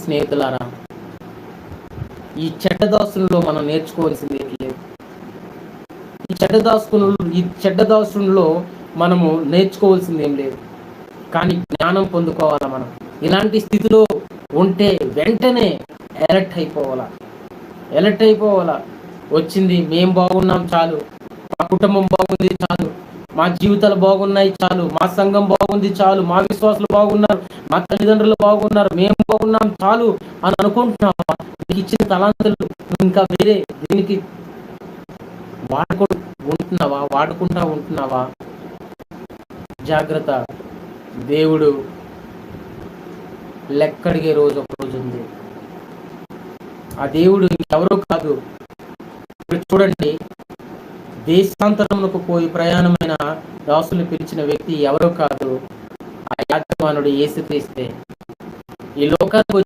స్నేహితులారా, ఈ చెడ్డదాసుల్లో మనం నేర్చుకోవాల్సింది ఏం లేదు. ఈ చెడ్డదాసుల్లో మనము నేర్చుకోవాల్సింది ఏం లేదు. కానీ జ్ఞానం పొందుకోవాలా. మనం ఇలాంటి స్థితిలో ఉంటే వెంటనే ఎలర్ట్ అయిపోవాలా. వచ్చింది, మేం బాగున్నాం చాలు, మా కుటుంబం బాగుంది చాలు, మా జీవితాలు బాగున్నాయి చాలు, మా సంఘం బాగుంది చాలు, మా విశ్వాసులు బాగున్నారు, మా తల్లిదండ్రులు బాగున్నారు, మేము బాగున్నాం చాలు అని అనుకుంటున్నావా? నీకు ఇచ్చిన తలాంతులు ఇంకా వేరే దీనికి వాడుకుంటా ఉంటున్నావా? జాగ్రత్త. దేవుడు లెక్కడిగే రోజు ఒక రోజు ఉంది. ఆ దేవుడు ఇంకెవరో కాదు. ఇప్పుడు చూడండి, దేశాంతరమునకు పోయి ప్రయాణమైన దాసులు పిలిచిన వ్యక్తి ఎవరో కాదు, ఆ యాజమానుడు యేసుక్రీస్తే. ఈ లోకానికి